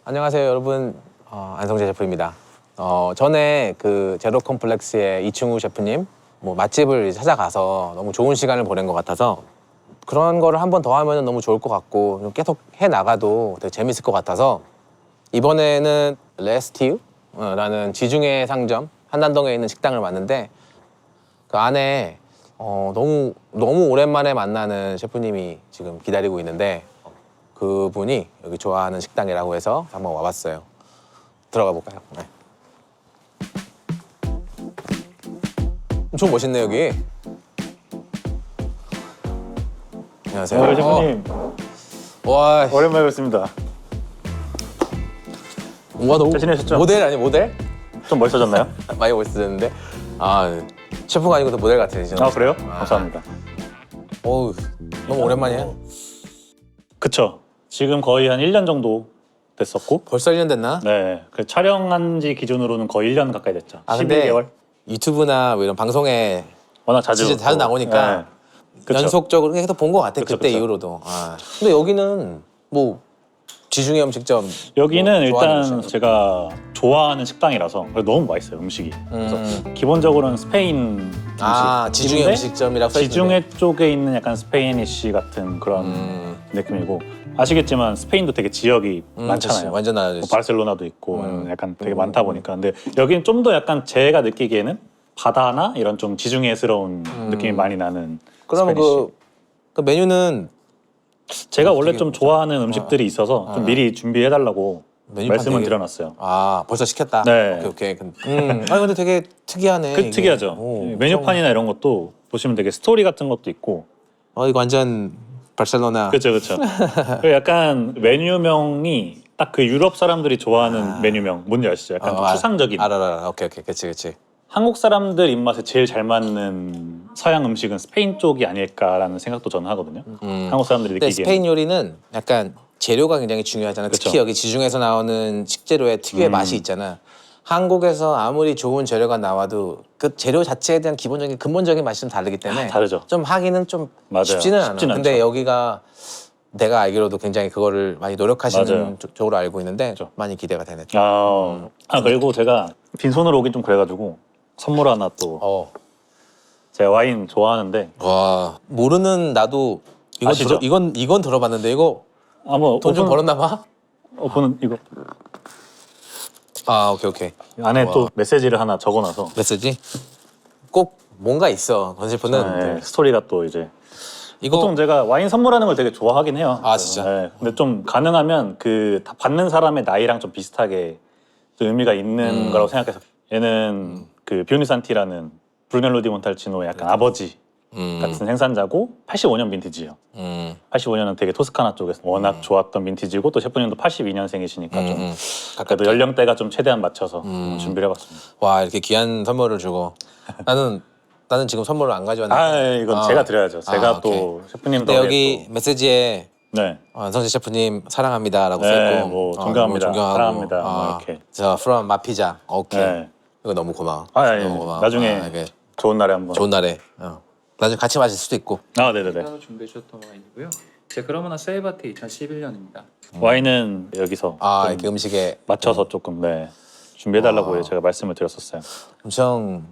안녕하세요, 여러분. 안성재 셰프입니다. 전에 그 제로 컴플렉스의 이충우 셰프님 맛집을 찾아가서 너무 좋은 시간을 보낸 것 같아서 그런 거를 한 번 더 하면 너무 좋을 것 같고 좀 계속 해 나가도 되게 재밌을 것 같아서 이번에는 레스티우라는 지중해 상점 한남동에 있는 식당을 왔는데 그 안에 너무 오랜만에 만나는 셰프님이 지금 기다리고 있는데 그분이 여기 좋아하는 식당이라고 해서 한번 와봤어요. 들어가 볼까요? 네. 엄청 멋있네 여기. 안녕하세요. 셰프님 와, 오랜만에 뵙습니다. 뭔가 너무 잘 지내셨죠? 모델 아니 모델? 좀 멋있어졌나요? 많이 멋있어졌는데. 셰프가 아니고 또 모델 같아요. 아 그래요? 감사합니다. 어우, 너무 오랜만이에요. 그쵸. 지금 거의 한 1년 정도 됐었고 벌써 1년 됐나? 네, 그 촬영한 지 기준으로는 거의 1년 가까이 됐죠. 근데 12개월? 유튜브나 뭐 이런 방송에 워낙 자주 진짜 자주 나오니까 네. 그쵸. 연속적으로 계속 본 것 같아. 그쵸, 그때 그쵸. 이후로도. 근데 여기는 뭐 지중해 음식점 여기는 뭐 좋아하는 일단 음식? 제가 좋아하는 식당이라서 너무 맛있어요 음식이. 그래서 기본적으로는 스페인 음식. 지중해 음식점이라고 써 있는데. 지중해 쪽에 있는 약간 스페니쉬 같은 그런 느낌이고 아시겠지만 스페인도 되게 지역이 많잖아요. 그치. 완전 나아졌지. 뭐 바르셀로나도 있고 약간 되게 많다 보니까 근데 여기는 좀 더 약간 제가 느끼기에는 바다나 이런 좀 지중해스러운 느낌이 많이 나는 그러면 스페니쉬. 그 메뉴는 제가 원래 좀 좋아하는 음식들이 있어서 좀 미리 준비해달라고 메뉴판 말씀을 되게- 드려놨어요. 벌써 시켰다. 네. 오케이. 근데 되게 특이하네. 그 이게. 특이하죠. 오, 메뉴판이나 이런 것도 보시면 되게 스토리 같은 것도 있고 이거 완전 바르셀로나. 그렇죠. 그리고 약간 메뉴명이 딱 그 유럽 사람들이 좋아하는 메뉴명 뭔지 아시죠? 약간 좀 추상적인. 알아. 오케이. 그치. 한국 사람들 입맛에 제일 잘 맞는 서양 음식은 스페인 쪽이 아닐까라는 생각도 저는 하거든요. 한국 사람들이 근데 느끼기에는. 스페인 요리는 약간 재료가 굉장히 중요하잖아. 그쵸. 특히 여기 지중해에서 나오는 식재료의 특유의 맛이 있잖아. 한국에서 아무리 좋은 재료가 나와도 그 재료 자체에 대한 기본적인 근본적인 맛이 좀 다르기 때문에 다르죠. 좀 하기는 좀 맞아요. 쉽지는 않아. 쉽진 근데 않죠. 여기가 내가 알기로도 굉장히 그거를 많이 노력하시는 맞아요. 쪽으로 알고 있는데 많이 기대가 되네. 그리고 제가 빈손으로 오긴 좀 그래가지고 선물 하나 또 제가 와인 좋아하는데 와, 모르는 나도 아시죠? 이건 들어봤는데 이거 뭐 돈 좀 벌었나 봐? 오픈 이거 오케이. 안에 또 메시지를 하나 적어놔서 메시지? 꼭 뭔가 있어. 건실프는 네, 스토리가 또 이제 이거 보통 제가 와인 선물하는 걸 되게 좋아하긴 해요. 진짜? 네, 근데 좀 가능하면 그 받는 사람의 나이랑 좀 비슷하게 좀 의미가 있는 거라고 생각해서 얘는 그 비오니산티라는 브루넬로 디 몬탈치노의 약간 아버지 같은 생산자고 85년 빈티지예요. 85년은 되게 토스카나 쪽에서 워낙 좋았던 빈티지고 또 셰프님도 82년생이시니까 좀 그래도 연령대가 좀 최대한 맞춰서 준비를 해봤습니다. 와, 이렇게 귀한 선물을 주고 나는 지금 선물을 안 가져왔는데. 이건 제가 드려야죠. 제가 또 오케이. 셰프님 근데 덕에 여기 메시지에 네. 안성재 셰프님 사랑합니다라고 네, 써있고 뭐 존경합니다. 존경하고 사랑합니다. 뭐 이렇게. 저 from 마피자. 오케이. 네. 이거 너무 고마워. 아니, 고마워. 나중에 이게 좋은 날에 한번. 좋은 날에 나중에 같이 마실 수도 있고. 네네네. 따로 준비해 주셨던 와인이고요. 제 그러므나 세이바티 2011년입니다. 와인은 여기서 좀 이렇게 음식에 맞춰서 조금 준비해달라고 제가 말씀을 드렸었어요. 엄청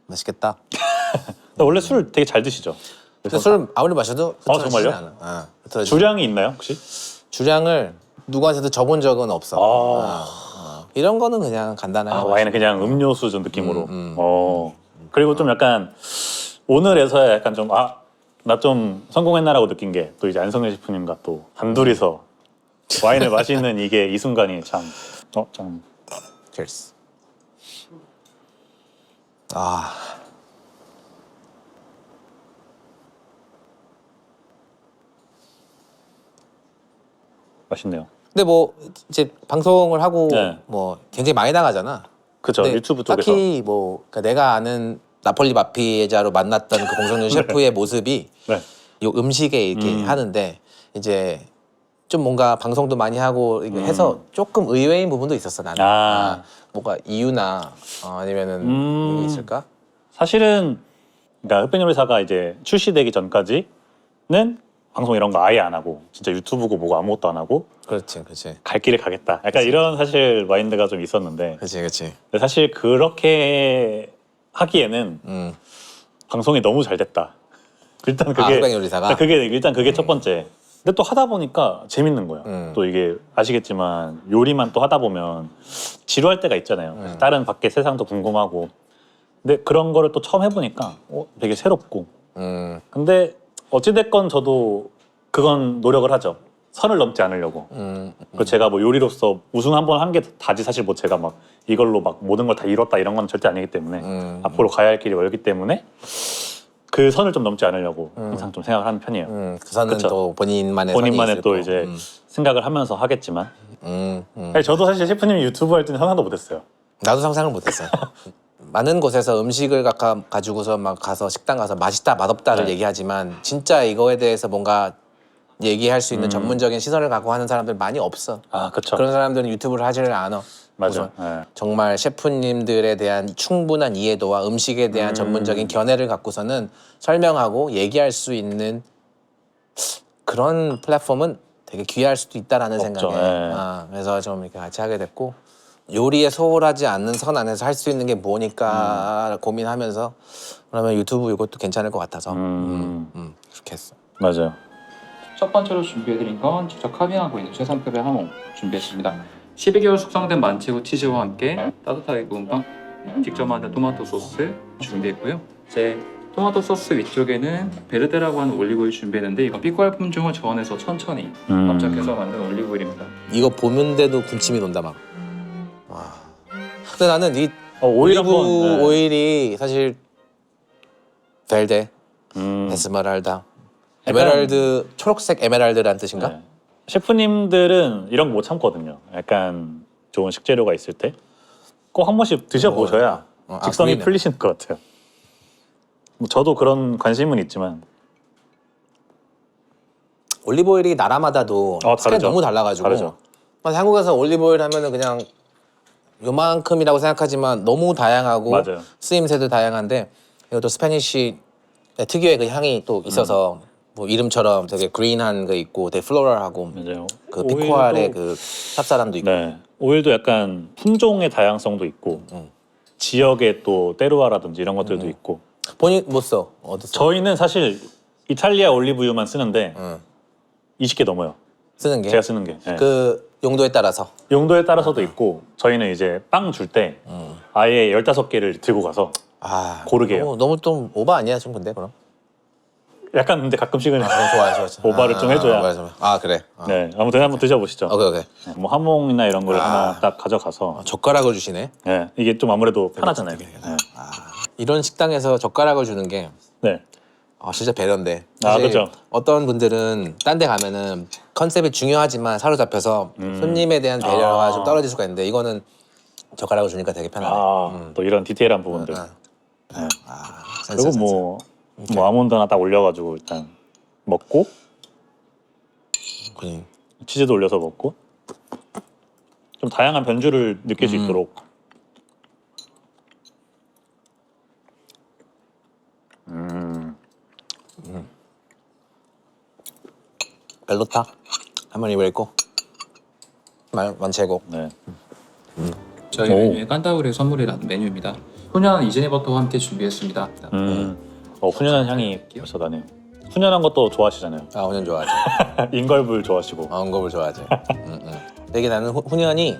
맛있겠다. 근데 원래 술 되게 잘 드시죠? 근데 술 아무리 마셔도 흐트러지지 정말요? 않아. 흐트러지지. 주량이 있나요 혹시? 주량을 누구한테도 접은 적은 없어. 이런 거는 그냥 간단하게. 와인은 그냥 음료 수준 느낌으로. 그리고 좀 약간 오늘에서야 약간 좀 나 좀 성공했나라고 느낀 게 또 이제 안성재 셰프님과 또 단둘이서 와인을 마시는 이게 이 순간이 참. Cheers. 맛있네요. 근데 뭐 이제 방송을 하고 네. 뭐 굉장히 많이 나가잖아. 그죠 근데 유튜브 쪽에서. 딱히 뭐 그러니까 내가 아는 나폴리 마피자로 만났던 그 공성윤 셰프의 모습이 네. 이 음식에 이렇게 하는데 이제 좀 뭔가 방송도 많이 하고 이렇게 해서 조금 의외인 부분도 있었어 나는. 뭔가 이유나 아니면은 이게 있을까? 사실은 그러니까 흑백요리사가 이제 출시되기 전까지는 방송 이런 거 아예 안 하고 진짜 유튜브고 뭐고 아무것도 안 하고 그렇지, 그렇지, 갈 길을 가겠다. 약간 이런 사실 마인드가 좀 있었는데 그렇지, 그렇지. 근데 사실 그렇게 하기에는 방송이 너무 잘 됐다. 일단 그게 흑백 요리사가? 일단 그게 첫 번째. 근데 또 하다 보니까 재밌는 거야. 또 이게 아시겠지만 요리만 또 하다 보면 지루할 때가 있잖아요. 그래서 다른 밖에 세상도 궁금하고. 근데 그런 거를 또 처음 해보니까 되게 새롭고. 근데 어찌됐건 저도 그건 노력을 하죠. 선을 넘지 않으려고. 그리고 제가 뭐 요리로서 우승 한 번 한 게 다지 사실 뭐 제가 막 이걸로 막 모든 걸 다 이뤘다 이런 건 절대 아니기 때문에 앞으로 가야 할 길이 멀기 때문에 그 선을 좀 넘지 않으려고 항상 좀 생각을 하는 편이에요. 그 선은 그쵸. 또 본인만의 선이 본인만의 있을 또 거고. 이제 생각을 하면서 하겠지만 사실 저도 사실 셰프님이 유튜브 할 때는 상상도 못했어요. 나도 상상을 못했어. 많은 곳에서 음식을 가지고서 막 가서 식당 가서 맛있다 맛없다를 네. 얘기하지만 진짜 이거에 대해서 뭔가 얘기할 수 있는 전문적인 시선을 갖고 하는 사람들 많이 없어. 아 그렇죠. 그런 사람들은 유튜브를 하지를 않아. 맞아. 그래서 네. 정말 셰프님들에 대한 충분한 이해도와 음식에 대한 전문적인 견해를 갖고서는 설명하고 얘기할 수 있는 그런 플랫폼은 되게 귀할 수도 있다라는 없죠. 생각에 네. 그래서 좀 이렇게 같이 하게 됐고 요리에 소홀하지 않는 선 안에서 할 수 있는 게 뭐니까 고민하면서 그러면 유튜브 이것도 괜찮을 것 같아서 그렇게 했어. 맞아요. 첫 번째로 준비해드린 건 직접 카빙하고 있는 최상급의 하모 준비했습니다. 12개월 숙성된 만치고 치즈와 함께 따뜻하게 구운 빵, 직접 만든 토마토 소스 준비했고요. 제 토마토 소스 위쪽에는 베르데라고 하는 올리브오일 준비했는데 이건 피코알 품종을 저온해서 천천히 압착해서 만든 올리브오일입니다. 이거 보는데도 군침이 돈다 막. 와. 근데 나는 이 오일 올리브 한번, 네. 오일이 사실 벨데, 에스메랄다, 에메랄드 초록색 에메랄드라는 뜻인가? 네. 셰프님들은 이런 거 못 참거든요. 약간 좋은 식재료가 있을 때 꼭 한 번씩 드셔보셔야 직성이 보이네. 풀리시는 것 같아요. 뭐 저도 그런 관심은 있지만 올리브 오일이 나라마다도 스타일이 다르죠. 너무 달라가지고 다르죠. 한국에서 올리브 오일 하면은 그냥 요만큼이라고 생각하지만 너무 다양하고 맞아요. 쓰임새도 다양한데 이것도 스페니쉬 특유의 그 향이 또 있어서 뭐 이름처럼 되게 그린한 거 있고 되게 플로럴하고 맞아요. 그 피코알의 오일도- 그 쌉쌀함도 있고 네. 오일도 약간 품종의 다양성도 있고 지역의 또 때루아라든지 이런 것들도 있고 본인 못 써. 어디 써? 저희는 사실 이탈리아 올리브유만 쓰는데 응. 20개 넘어요. 쓰는 게 제가 쓰는 게. 네. 그 용도에 따라서 용도에 따라서도 있고 저희는 이제 빵 줄 때 아예 15개를 들고 가서 고르게 해요. 너무 좀 오버 아니야 좀 근데 그럼? 약간 근데 가끔씩은 좋아. 오버를 좀 해줘야. 맞아. 그래. 네, 아무튼 한번 드셔보시죠. 오케이. 네, 뭐 하몽이나 이런 걸 하나 딱 가져가서 젓가락을 주시네. 네, 이게 좀 아무래도 편하잖아요. 네. 이런 식당에서 젓가락을 주는 게 네. 진짜 배려인데. 아, 사실 그죠. 어떤 분들은 딴 데 가면은 컨셉이 중요하지만 사로잡혀서 손님에 대한 배려가 좀 떨어질 수가 있는데 이거는 젓가락을 주니까 되게 편하네. 또 이런 디테일한 부분들. 센스, 그리고 센스. 뭐 아몬드 하나 딱 올려가지고 일단 먹고 그냥 치즈도 올려서 먹고 좀 다양한 변주를 느낄 수 있도록. 벨로타 한번 입을고 만체고. 네. 저희 오. 메뉴에 깐다우리 선물이 나는 메뉴입니다. 훈연한 이즈니 버터와 함께 준비했습니다. 훈연한 향이 벌써 나네요. 훈연한 것도 좋아하시잖아요. 훈연 좋아하지. 인걸불 좋아하시고. 엉겁을 좋아하지. 되게 나는 훈연이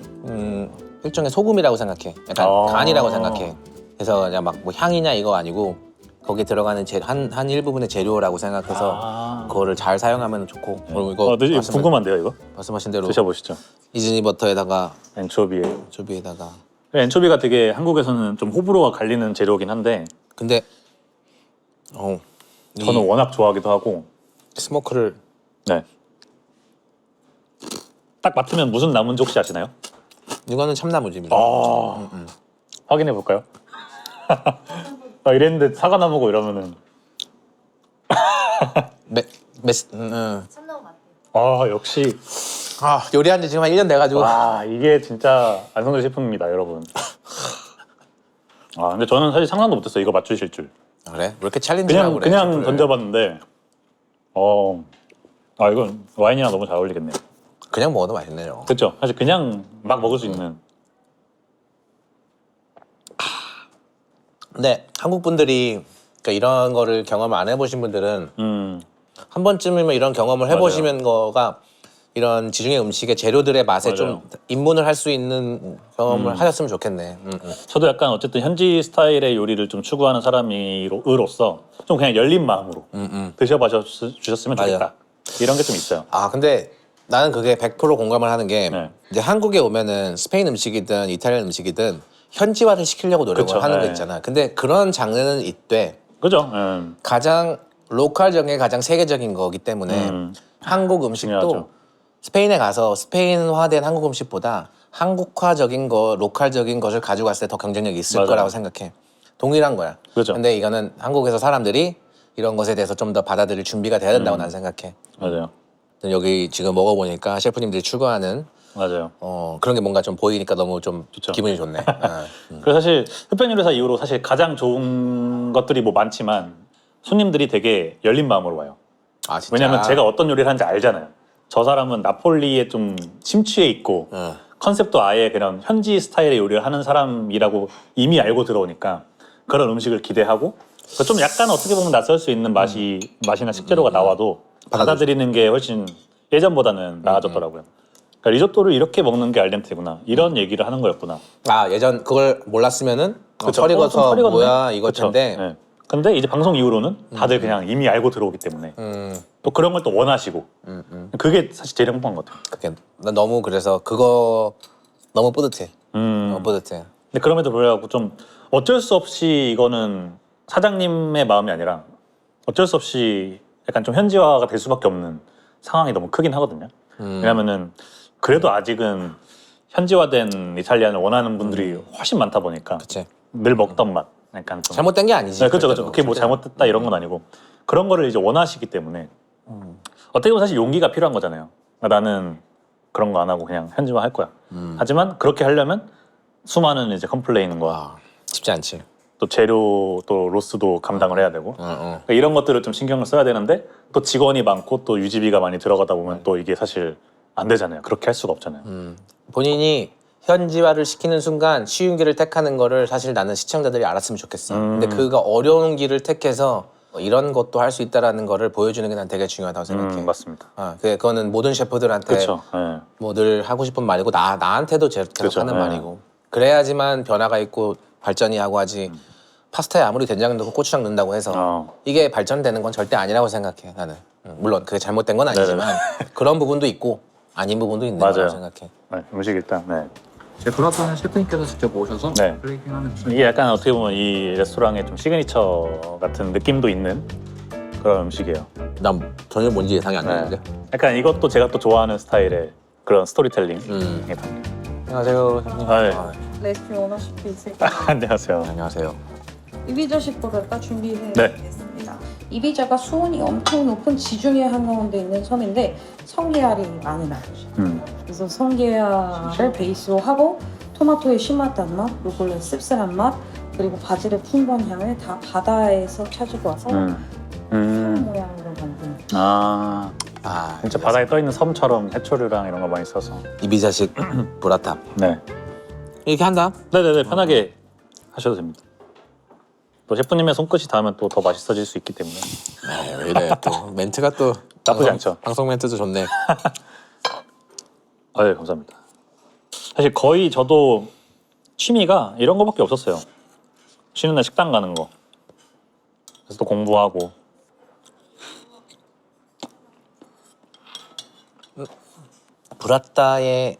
일종의 소금이라고 생각해. 약간 간이라고 생각해. 그래서 그냥 막 뭐 향이냐 이거 아니고 거기에 들어가는 한 일부분의 재료라고 생각해서 그거를 잘 사용하면 좋고. 그리고 이거 궁금한데요, 이거? 말씀하신 대로 드셔보시죠. 이즈니 버터에다가 엔초비에. 조비에다가. 엔초비가 되게 한국에서는 좀 호불호가 갈리는 재료긴 한데 근데 저는 워낙 좋아하기도 하고. 스모크를 네. 딱 맡으면 무슨 나무인지 혹시 아시나요? 이거는 참나무집니다. 확인해 볼까요? 이랬는데 사과나무고 이러면은 참나무 맞대요. 역시 요리한 지 지금 한 1년 돼가지고. 이게 진짜 안성재 셰프입니다, 여러분. 근데 저는 사실 상상도 못했어요. 이거 맞추실 줄. 그래? 왜 이렇게 챌린지라고 그냥 그래? 던져봤는데 아 이건 와인이랑 너무 잘 어울리겠네요. 그냥 먹어도 맛있네요. 그렇죠. 사실 그냥 막 먹을 수 있는. 근데 한국 분들이 그러니까 이런 거를 경험 안 해보신 분들은 한 번쯤이면 이런 경험을 해보시면 거가 이런 지중해 음식의 재료들의 맛에 맞아요. 좀 입문을 할 수 있는 경험을 하셨으면 좋겠네. 저도 약간 어쨌든 현지 스타일의 요리를 좀 추구하는 사람으로서 좀 그냥 열린 마음으로 드셔봐 주셨으면 맞아요. 좋겠다. 이런 게 좀 있어요. 아 근데 나는 그게 100% 공감을 하는 게 네. 이제 한국에 오면은 스페인 음식이든 이탈리안 음식이든 현지화를 시키려고 노력을 그쵸, 하는 거 네. 있잖아. 근데 그런 장르는 있대. 그죠? 가장 로컬적인 가장 세계적인 거기 때문에 한국 음식도 중요하죠. 스페인에 가서 스페인화된 한국 음식보다 한국화적인 거, 로컬적인 것을 가지고 갔을 때 더 경쟁력이 있을 맞아요. 거라고 생각해. 동일한 거야. 그죠. 근데 이거는 한국에서 사람들이 이런 것에 대해서 좀 더 받아들일 준비가 돼야 된다고 난 생각해. 맞아요. 여기 지금 먹어보니까 셰프님들이 추구하는 맞아요. 그런 게 뭔가 좀 보이니까 너무 좀 좋죠. 기분이 좋네. 그래서 사실 흑백 요리사 이후로 사실 가장 좋은 것들이 뭐 많지만 손님들이 되게 열린 마음으로 와요. 아 진짜. 왜냐면 제가 어떤 요리를 하는지 알잖아요. 저 사람은 나폴리에 좀 심취해 있고 컨셉도 아예 그냥 현지 스타일의 요리를 하는 사람이라고 이미 알고 들어오니까 그런 음식을 기대하고 좀 약간 어떻게 보면 낯설 수 있는 맛이나 식재료가 나와도 받아들이는 게 훨씬 예전보다는 나아졌더라고요. 그러니까 리조또를 이렇게 먹는 게 알덴테구나 이런 얘기를 하는 거였구나. 아 예전 그걸 몰랐으면은 그쵸? 털 좀 익어서 털 익었네? 뭐야 이거 그쵸? 텐데 네. 근데 이제 방송 이후로는 다들 그냥 이미 알고 들어오기 때문에 또 그런 걸 또 원하시고 그게 사실 제일 행복한 것 같아요. 그게 난 너무 그래서 그거 너무 뿌듯해. 너무 뿌듯해. 근데 그럼에도 불구하고 좀 어쩔 수 없이 이거는 사장님의 마음이 아니라 어쩔 수 없이 약간 좀 현지화가 될 수밖에 없는 상황이 너무 크긴 하거든요. 왜냐면은 그래도 아직은 현지화된 이탈리안을 원하는 분들이 훨씬 많다 보니까 그치. 늘 먹던 맛 약간 좀 잘못된 게 아니지. 네, 그렇죠, 그렇죠. 절대로. 그게 뭐 절대. 잘못됐다 이런 건 아니고 그런 거를 이제 원하시기 때문에 어떻게 보면 사실 용기가 필요한 거잖아요. 나는 그런 거 안 하고 그냥 현지화 할 거야. 하지만 그렇게 하려면 수많은 이제 컴플레인과 아, 쉽지 않지. 또 재료 또 로스도 감당을 해야 되고 그러니까 이런 것들을 좀 신경을 써야 되는데 또 직원이 많고 또 유지비가 많이 들어가다 보면 또 이게 사실 안 되잖아요. 그렇게 할 수가 없잖아요. 본인이 현지화를 시키는 순간 쉬운 길을 택하는 거를 사실 나는 시청자들이 알았으면 좋겠어. 근데 그가 어려운 길을 택해서 이런 것도 할 수 있다라는 거를 보여주는 게 난 되게 중요하다고 생각해. 맞습니다. 그거는 모든 셰프들한테 그렇죠. 네. 뭐 늘 하고 싶은 말이고 나한테도 계속 그쵸, 하는 네. 말이고 그래야지만 변화가 있고 발전이 하고 하지 파스타에 아무리 된장 넣고 고추장 넣는다고 해서 이게 발전되는 건 절대 아니라고 생각해 나는. 물론 그게 잘못된 건 아니지만 그런 부분도 있고 아닌 부분도 있는 맞아요. 거라고 생각해. 네, 음식 일단 네. 제 브라타는 셰프님께서 직접 모셔서 네. 브레이킹하는 이게 약간 어떻게 보면 이 레스토랑의 좀 시그니처 같은 느낌도 있는 그런 음식이에요. 난 전혀 뭔지 예상이 안 되는데. 약간 이것도 제가 또 좋아하는 스타일의 그런 스토리텔링. 안녕하세요. 셰프님. 아, 네. 레시피 원하실 수 있을까요? 안녕하세요. 안녕하세요. 이비자 셰프가 준비해 네. 드리겠습니다. 이비자가 수온이 엄청 높은 지중해 한가운데 있는 섬인데 성게알이 많이 나죠. 그래서 성게알을 베이스로 하고 토마토의 신맛 단맛, 루꼴라의 씁쓸한 맛, 그리고 바질의 풍부한 향을 다 바다에서 찾고 와서 모양으로 만든. 아, 아 진짜 바다에 떠 있는 섬처럼 해초류랑 이런 거 많이 써서. 이비자식 브라타 네. 이렇게 한다. 네네네 편하게 하셔도 됩니다. 또 셰프님의 손끝이 닿으면 또 더 맛있어질 수 있기 때문에. 왜 이래 또 멘트가 또 나쁘지 않죠. 방송 멘트도 좋네. 아, 네, 감사합니다. 사실 거의 저도 취미가 이런 거밖에 없었어요. 쉬는 날 식당 가는 거. 그래서 또 공부하고. 브라타의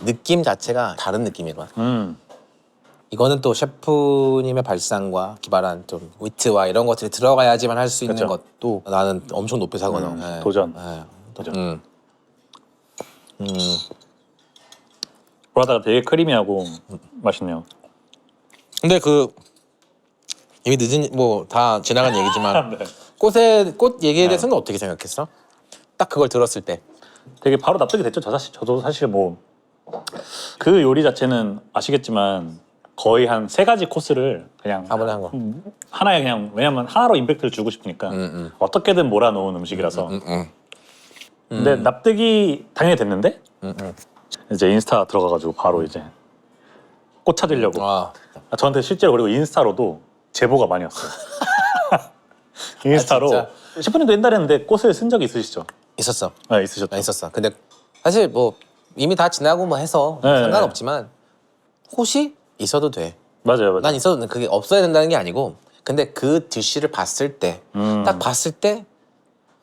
느낌 자체가 다른 느낌이구나. 이거는 또 셰프님의 발상과 기발한 좀 위트와 이런 것들이 들어가야지만 할 수 있는 그쵸. 것도 나는 엄청 높이 사거든. 예. 도전. 예. 도전. 브라타가 되게 크리미하고 맛있네요. 근데 그 이미 늦은 뭐 다 지나간 얘기지만 네. 꽃 얘기에 대해서는 어떻게 생각했어? 딱 그걸 들었을 때. 되게 바로 납득이 됐죠. 저도 사실 뭐 그 요리 자체는 아시겠지만 거의 한 3가지 코스를 그냥 아무나 한 거. 하나에 그냥 왜냐면 하나로 임팩트를 주고 싶으니까 어떻게든 몰아놓은 음식이라서 근데 납득이 당연히 됐는데 이제 인스타 들어가가지고 바로 이제 꽂혀들려고. 와. 저한테 실제로 그리고 인스타로도 제보가 많이 왔어요. 인스타로. 진짜? 셰프님도 옛날에는 근데 꽃을 쓴 적이 있으시죠? 있었어. 네, 있으셨죠. 나 있었어. 근데 사실 뭐 이미 다 지나고 뭐 해서 네, 상관없지만 꽃이 있어도 돼. 맞아요. 난 있어도 그게 없어야 된다는 게 아니고 근데 그 디쉬를 봤을 때 딱 봤을 때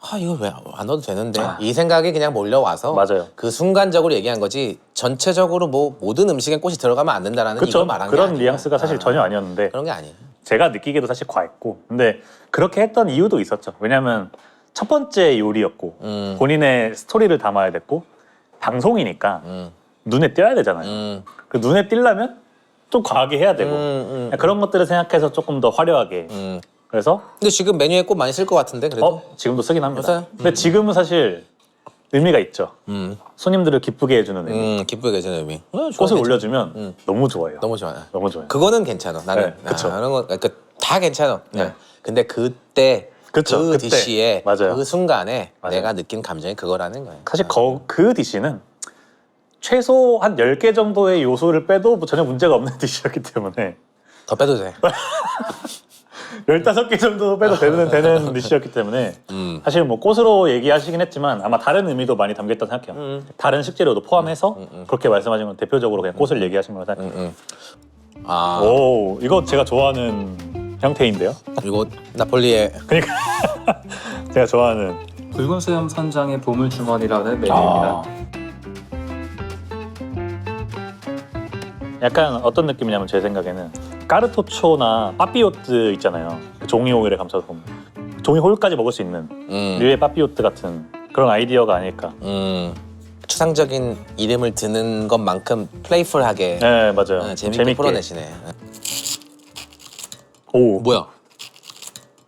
아 이거 왜 안 넣어도 되는데 이 생각이 그냥 몰려와서 맞아요. 그 순간적으로 얘기한 거지 전체적으로 뭐 모든 음식에 꽃이 들어가면 안 된다라는 그쵸? 이걸 말한 게 그런 아니야. 뉘앙스가 사실 전혀 아니었는데 그런 게 아니에요. 제가 느끼기에도 사실 과했고 근데 그렇게 했던 이유도 있었죠. 왜냐면 첫 번째 요리였고 본인의 스토리를 담아야 됐고 방송이니까 눈에 띄어야 되잖아요. 그 눈에 띄려면 좀 과하게 해야 되고 그런 것들을 생각해서 조금 더 화려하게 그래서 근데 지금 메뉴에 꽃 많이 쓸 것 같은데 그래도 지금도 쓰긴 합니다. 써요? 근데 지금은 사실 의미가 있죠. 손님들을 기쁘게 해주는 의미. 기쁘게 계시는 의미. 꽃을 올려주면 너무 좋아요. 너무 좋아요. 너무 좋아요. 그거는 괜찮아. 나는 네, 그쵸. 그런 거 그러니까 다 괜찮아. 네. 근데 그때 그쵸, 그 그때. 디시에 맞아요. 그 순간에 맞아요. 내가 느낀 감정이 그거라는 거예요. 사실 그 디시는 최소 한 10개 정도의 요소를 빼도 뭐 전혀 문제가 없는 디시였기 때문에 더 빼도 돼. 15개 정도 빼도 되는 디시였기 때문에 사실 뭐 꽃으로 얘기하시긴 했지만 아마 다른 의미도 많이 담겼다고 생각해요. 다른 식재료도 포함해서 그렇게 말씀하신 건 대표적으로 그냥 꽃을 얘기하신 거라 생각해요. 아 오, 이거 제가 좋아하는 형태인데요. 이거 나폴리의 그러니까 제가 좋아하는 붉은 수염 선장의 보물 주머니라는 메뉴입니다. 약간 어떤 느낌이냐면 제 생각에는 까르토초나 빠삐오트 있잖아요. 그 종이 호일에 감싸서 보면 종이 호일까지 먹을 수 있는 류의 빠삐오트 같은 그런 아이디어가 아닐까. 추상적인 이름을 드는 것만큼 플레이풀하게 네, 맞아요. 재밌게 풀어내시네. 오, 뭐야?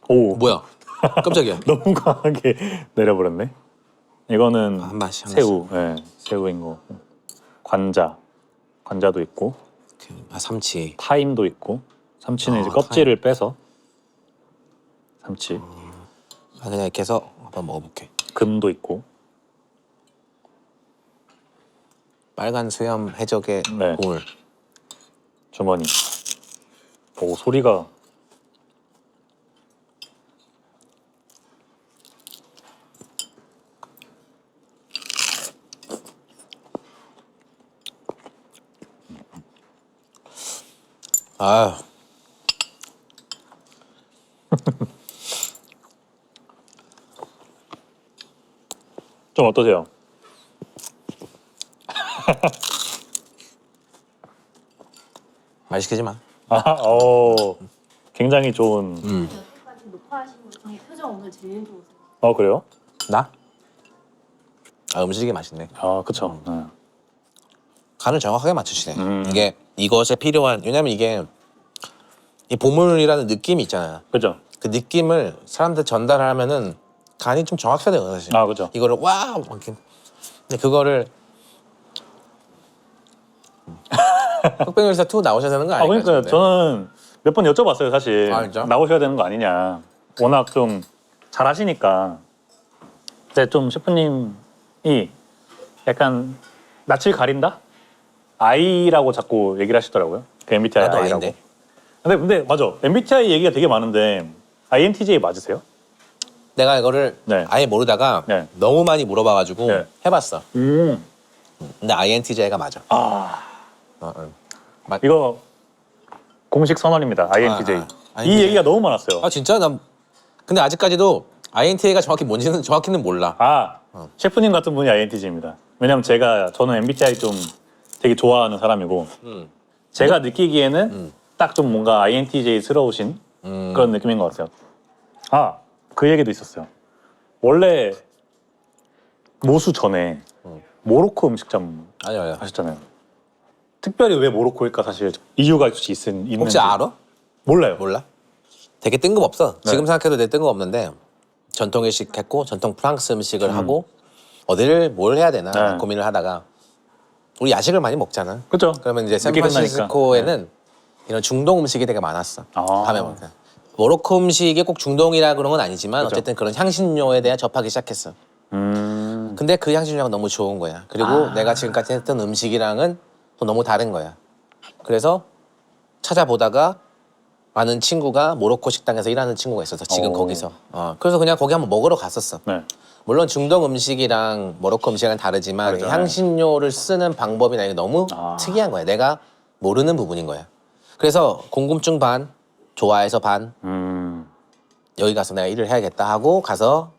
오, 뭐야? 깜짝이야. 너무 강하게 내려버렸네. 이거는 한 맛이 한 새우, 네, 새우인 거. 관자도 있고, 아 삼치. 타임도 있고, 삼치는 이제 아, 껍질을 빼서 삼치, 아, 그냥 이렇게 해서 한번 먹어볼게. 금도 있고, 빨간 수염 해적의 네. 보물. 주머니. 오, 소리가. 아유. 좀 어떠세요? 말 시키지 마. 굉장히 좋은. 여기까지 녹화하신 것 중에 표정 오늘 제일 좋으세요. 그래요? 나? 아 음식이 맛있네. 그쵸. 네. 간을 정확하게 맞추시네. 음. 이게 이것에 필요한 왜냐면 이게 이 보물이라는 느낌이 있잖아요. 그죠? 그 느낌을 사람한테 전달하면은 간이 좀 정확해야 돼요 사실. 그죠. 이거를 와우 이렇게. 근데 그거를 흑백요리사 2 나오셔야 되는 거 아닐까요? 그러니까 저는 몇 번 여쭤봤어요 사실. 아, 진짜? 나오셔야 되는 거 아니냐. 워낙 좀 잘하시니까. 근데 좀 셰프님이 약간 낯을 가린다? 아이라고 자꾸 얘기를 하시더라고요. 그 MBTI 나도 아이라고. 아인데. 근데 맞아. MBTI 얘기가 되게 많은데 INTJ 맞으세요? 내가 이거를 네. 아예 모르다가 네. 너무 많이 물어봐가지고 네. 해봤어. 근데 INTJ가 맞아. 이거 공식 선언입니다. INTJ. 아, 이 INTJ. 얘기가 너무 많았어요. 아 진짜? 난 근데 아직까지도 INTJ가 정확히 뭔지는 정확히는 몰라. 셰프님 같은 분이 INTJ입니다. 왜냐면 저는 MBTI 좀 되게 좋아하는 사람이고 제가 느끼기에는 딱 좀 뭔가 INTJ스러우신 그런 느낌인 것 같아요. 그 얘기도 있었어요. 원래 모수 전에 모로코 음식점 아니요. 하셨잖아요. 특별히 왜 모로코일까 사실 이유가 있는지 혹시 알아? 몰라요. 몰라? 되게 뜬금없어. 네. 지금 생각해도 되게 뜬금없는데 전통 일식 했고 전통 프랑스 음식을 하고 어디를 뭘 해야 되나 네. 고민을 하다가 우리 야식을 많이 먹잖아. 그죠? 그러면 이제 늦게 끝나니까. 샌프란시스코에는 이런 중동 음식이 되게 많았어. 아. 밤에 먹는. 모로코 음식이 꼭 중동이라 그런 건 아니지만 그죠. 어쨌든 그런 향신료에 대한 접하기 시작했어. 음. 근데 그 향신료가 너무 좋은 거야. 그리고 내가 지금까지 했던 음식이랑은 또 너무 다른 거야. 그래서 찾아보다가 아는 친구가 모로코 식당에서 일하는 친구가 있어서 지금 오. 거기서. 그래서 그냥 거기 한번 먹으러 갔었어. 네. 물론 중동 음식이랑 모로코 음식이랑 다르지만 다르죠. 향신료를 쓰는 방법이나 이게 너무 특이한 거야. 내가 모르는 부분인 거야. 그래서 궁금증 반, 좋아해서 반, 여기 가서 내가 일을 해야겠다 하고 가서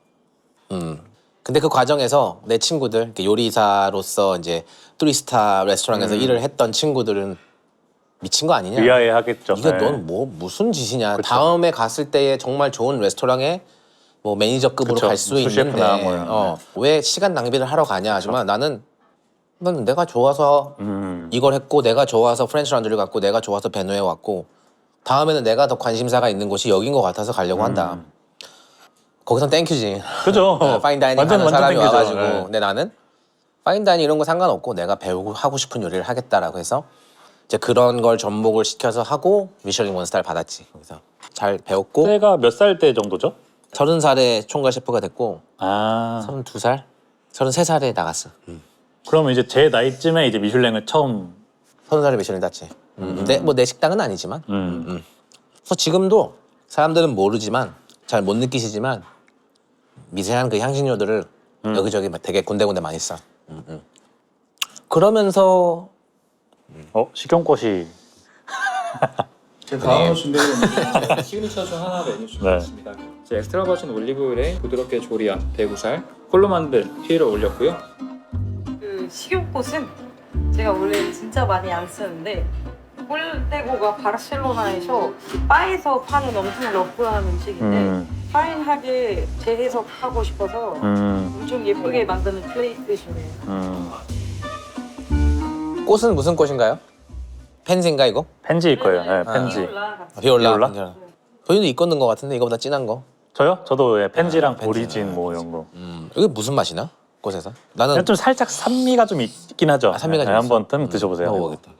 근데 그 과정에서 내 친구들 이렇게 요리사로서 이제 3스타 레스토랑에서 일을 했던 친구들은 미친 거 아니냐? 위아해 하겠죠. 이게 네. 넌 뭐 무슨 짓이냐? 그쵸. 다음에 갔을 때에 정말 좋은 레스토랑에 뭐 매니저급으로 그쵸. 갈 수 수셰프나 있는데 뭐 왜 시간 낭비를 하러 가냐? 하지만 나는 내가 좋아서 이걸 했고 내가 좋아서 프렌치 란드를 갔고 내가 좋아서 베누에 왔고 다음에는 내가 더 관심사가 있는 곳이 여긴 것 같아서 가려고 한다. 거기선 땡큐지. 그죠. 파인다이닝 완전 하는 사람이 땡기죠. 와가지고 네. 근데 나는 파인다이닝 이런 거 상관없고 내가 배우고 하고 싶은 요리를 하겠다라고 해서 이제 그런 걸 접목을 시켜서 하고 미슐린 원스타를 받았지. 그래서 잘 배웠고 때가 몇 살 때 정도죠? 30살에 총괄 셰프가 됐고 아 32살? 33살에 나갔어. 그러면 이제 제 나이쯤에 이제 미슐랭을 처음 30살에 미슐린 땄지. 근데 뭐 내 식당은 아니지만 그래서 지금도 사람들은 모르지만 잘 못 느끼시지만 미세한 그 향신료들을 여기저기 되게 군데군데 많이 써. 그러면서 식용꽃이 제 다음으로 준비해드린 메뉴는 시그니처 중 하나 메뉴 준비했습니다. 제 엑스트라 버진 올리브오일에 부드럽게 조리한 대구살, 홀로 만든 튀를 올렸고요. 그 식용꽃은 제가 원래 진짜 많이 안 쓰는데 폴데고가 바르셀로나에서 바에서 파는 엄청 러프한 음식인데 파인하게 재해석하고 싶어서 엄청 예쁘게 만드는 플레이트이네요. 꽃은 무슨 꽃인가요? 펜지인가 이거? 펜지일 거예요. 네, 펜지. 비올라 같이. 비올라. 비올라? 저희도 이거는 것 같은데 이거보다 진한 거. 저요? 저도 펜지랑 펜지. 보리진 뭐 이런 거. 이게 무슨 맛이나? 꽃에서? 나는 그냥 좀 살짝 산미가 좀 있긴 하죠. 산미가 좀 한번 있어. 드셔보세요. 먹어보겠다.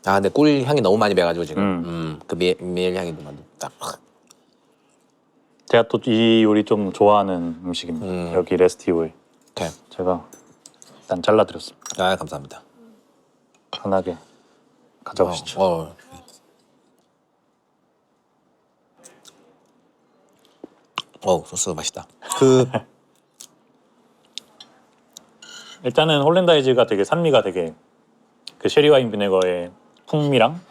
아 근데 꿀 향이 너무 많이 배가지고 지금 그 밀 향이 너무 딱. 제가 또 이 요리 좀 좋아하는 음식입니다. 여기 레스티 오일. 오케이. 제가 일단 잘라드렸습니다. 아 감사합니다. 편하게 가져가시죠. 소스 맛있다. 그 일단은 홀랜다이즈가 되게 산미가 되게 그 쉐리 와인 비네거의 풍미랑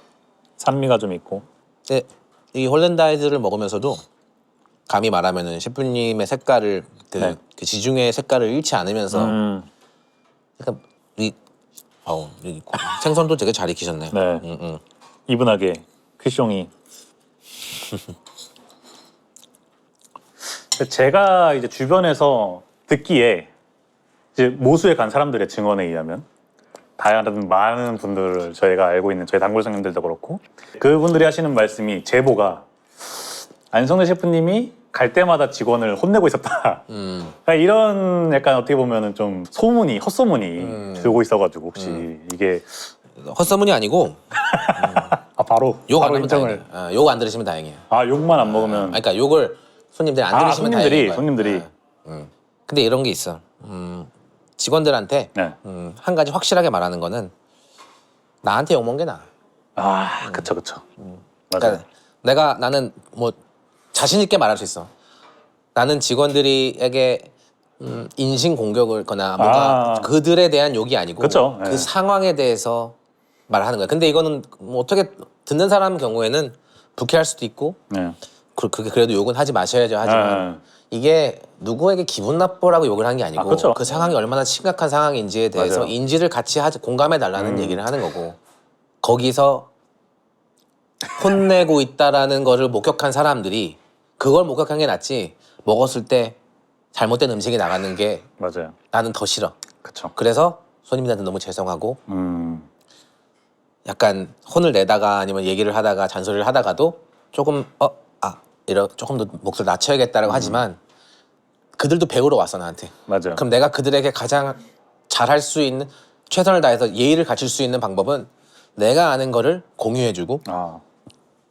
산미가 좀 있고. 네, 이 홀랜다이즈를 먹으면서도 감히 말하면은 셰프님의 색깔을 네. 그 지중해 색깔을 잃지 않으면서 약간 이 생선도 되게 잘 익히셨네. 네. 이분하게 퀴숑이. 제가 이제 주변에서 듣기에 이제 모수에 간 사람들의 증언에 의하면 다양한 많은 분들을 저희가 알고 있는 저희 단골 손님들도 그렇고 그분들이 하시는 말씀이 제보가 안성재 셰프님이 갈 때마다 직원을 혼내고 있었다. 그러니까 이런 약간 어떻게 보면은 좀 소문이 헛소문이 들고 있어가지고 혹시 이게 헛소문이 아니고 바로 욕 안 바로 하면 인정을 다행이에요. 욕 안 들으시면 다행이에요. 욕만 안 먹으면 그러니까 욕을 손님들이 안 들으시면 다행이에요. 손님들이 근데 이런 게 있어. 직원들한테 네. 한 가지 확실하게 말하는 거는 나한테 욕 먹는 게 나아. 그쵸 맞아요. 그러니까 나는 뭐 자신 있게 말할 수 있어. 나는 직원들에게 인신 공격을 거나 뭔가 그들에 대한 욕이 아니고 그쵸. 그 네. 상황에 대해서 말하는 거야. 근데 이거는 뭐 어떻게 듣는 사람 경우에는 불쾌할 수도 있고 네. 그게 그래도 욕은 하지 마셔야죠 하지만 이게 누구에게 기분 나쁘라고 욕을 하는 게 아니고 그쵸. 그 상황이 얼마나 심각한 상황인지에 대해서 맞아요. 인지를 같이 공감해 달라는 얘기를 하는 거고 거기서 혼내고 있다라는 거를 목격한 사람들이 그걸 목격한 게 낫지 먹었을 때 잘못된 음식이 나가는 게 맞아요. 나는 더 싫어. 그쵸. 그래서 손님들한테 너무 죄송하고 음. 약간 혼을 내다가 아니면 얘기를 하다가 잔소리를 하다가도 조금 조금 더 목소리 낮춰야겠다라고 하지만 그들도 배우러 왔어 나한테. 맞아요. 그럼 내가 그들에게 가장 잘할 수 있는 최선을 다해서 예의를 갖출 수 있는 방법은 내가 아는 거를 공유해주고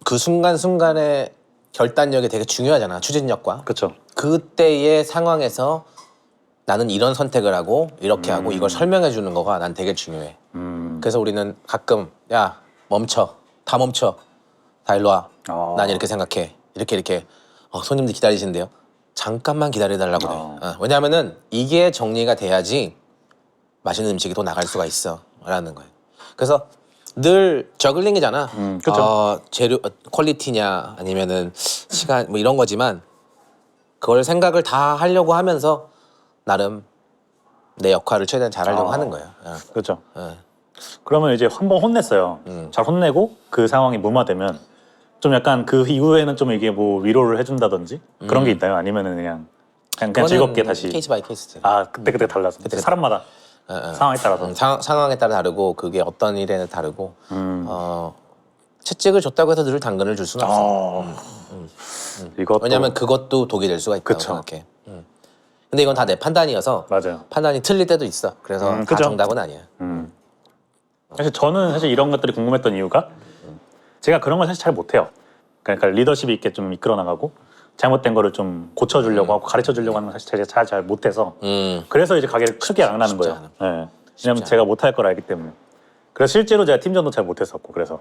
그 순간순간의 결단력이 되게 중요하잖아. 추진력과. 그렇죠. 그때의 상황에서 나는 이런 선택을 하고 이렇게 하고 이걸 설명해 주는 거가 난 되게 중요해. 그래서 우리는 가끔 야 멈춰. 다 멈춰. 다 일로 와. 난 이렇게 생각해. 이렇게 손님들 기다리신대요. 잠깐만 기다려달라고 그래. 왜냐하면은 이게 정리가 돼야지 맛있는 음식이 또 나갈 수가 있어 라는 거예요. 그래서 늘 저글링이잖아. 그쵸. 재료 퀄리티냐 아니면은 시간 뭐 이런 거지만 그걸 생각을 다 하려고 하면서 나름 내 역할을 최대한 잘하려고 하는 거예요. 그렇죠. 그러면 이제 한 번 혼냈어요. 잘 혼내고 그 상황이 무마되면 좀 약간 그 이후에는 좀 이게 뭐 위로를 해준다든지 그런 게 있나요? 아니면은 그냥 즐겁게 다시 케이스 바이 케이스. 그때 달라서 사람마다 상황에 따라서 상황에 따라 다르고 그게 어떤 일에는 다르고 채찍을 줬다고 해서 늘 당근을 줄 수는 없어. 이것도 왜냐하면 그것도 독이 될 수가 있다고 그쵸. 생각해. 근데 이건 다 내 판단이어서 맞아요. 판단이 틀릴 때도 있어. 그래서 다 그죠. 정답은 아니야. 사실 저는 사실 이런 것들이 궁금했던 이유가 제가 그런 걸 사실 잘 못해요. 그러니까 리더십 있게 좀 이끌어 나가고 잘못된 거를 좀 고쳐주려고 하고 가르쳐주려고 하는 건 사실 제가 잘 못해서 그래서 이제 가게를 크게 안 하는 거예요. 네. 왜냐면 제가 못할 걸 알기 때문에. 그래서 실제로 제가 팀전도 잘 못했었고 그래서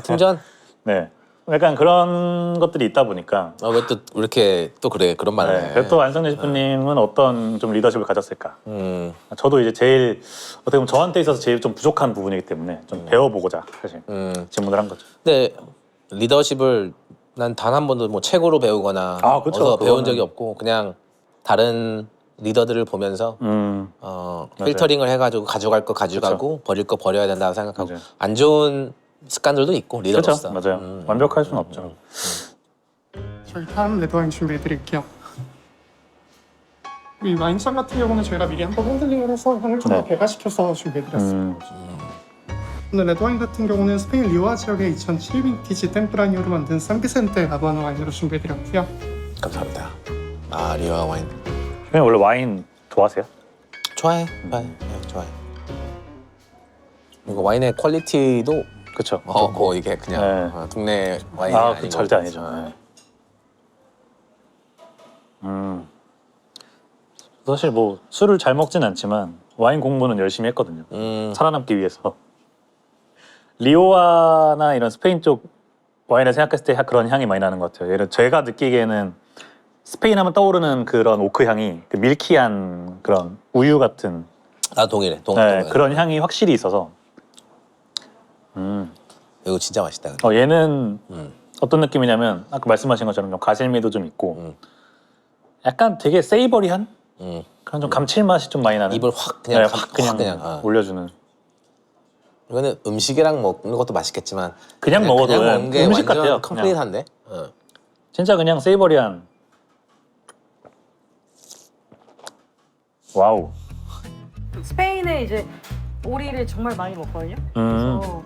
팀전? 네. 약간 그런 것들이 있다 보니까 왜 또 이렇게 또 그래 그런 말을 네. 해. 그래서 또 안성재 셰프님은 어떤 좀 리더십을 가졌을까? 저도 이제 제일 어떻게 보면 저한테 있어서 제일 좀 부족한 부분이기 때문에 좀 배워보고자 사실 질문을 한 거죠. 근데 리더십을 난 단 한 번도 뭐 책으로 배우거나 그쵸. 어디서 배운 그거는- 적이 없고 그냥 다른 리더들을 보면서 필터링을 해가지고 가져갈 거 가져가고 버릴 거 버려야 된다고 생각하고 맞아요. 안 좋은 습관들도 있고 리더로서. 그렇죠. 맞아요. 완벽할 수는 없죠. 저희 다음 레드와인 준비해 드릴게요. 이 와인잔 같은 경우는 저희가 미리 한번 핸들링을 해서 향을 좀 더 네. 배가시켜서 준비해 드렸습니다. 오늘 레드와인 같은 경우는 스페인 리오아 지역의 2007 빈티지 템프라니오로 만든 산비센테 라바나 와인으로 준비해 드렸고요. 감사합니다. 리오아 와인 형님 원래 와인 좋아하세요? 좋아해. 좋아해. 이거 와인의 퀄리티도 그렇죠. 좋고 이게 그냥 네. 동네 와인이 그 아니고 절대 아니죠. 네. 사실 뭐 술을 잘 먹진 않지만 와인 공부는 열심히 했거든요. 살아남기 위해서. 리오아나 이런 스페인 쪽 와인을 생각했을 때 그런 향이 많이 나는 것 같아요. 예를 들어 제가 느끼기에는 스페인 하면 떠오르는 그런 오크 향이 그 밀키한 그런 우유 같은 나 동일해. 그런 향이 확실히 있어서 이거 진짜 맛있다. 얘는 어떤 느낌이냐면 아까 말씀하신 것처럼 좀 가실미도 좀 있고 약간 되게 세이버리한 그런 좀 감칠맛이 좀 많이 나는 입을 확 그냥 확 그냥 올려주는 이거는 음식이랑 먹는 것도 맛있겠지만 그냥 먹어도 먹는 게 음식 완전 같아요. 컴플릿한데. 진짜 그냥 세이버리한 와우. 스페인에 이제 오리를 정말 많이 먹거든요. 음. 그래서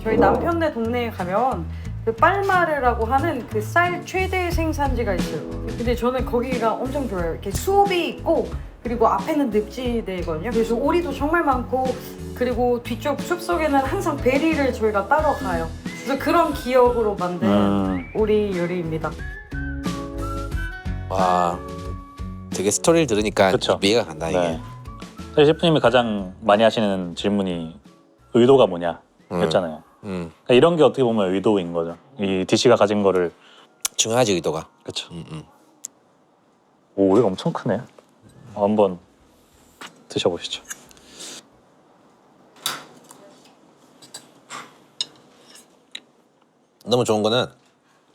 저희 남편네 동네에 가면 그 빨마르라고 하는 그 쌀 최대 생산지가 있어요. 근데 저는 거기가 엄청 좋아요. 이렇게 수업이 있고 그리고 앞에는 늪지대거든요. 그래서 오리도 정말 많고 그리고 뒤쪽 숲속에는 항상 베리를 저희가 따러 가요. 그래서 그런 기억으로 만든 오리 요리입니다. 와, 되게 스토리를 들으니까 그쵸. 이해가 간다 이게. 네. 사실 셰프님이 가장 많이 하시는 질문이 의도가 뭐냐 였잖아요. 그러니까 이런 게 어떻게 보면 의도인 거죠. 이 디시가 가진 거를 중요하지 의도가. 그렇죠. 오, 이거 엄청 크네. 한번 드셔보시죠. 너무 좋은 거는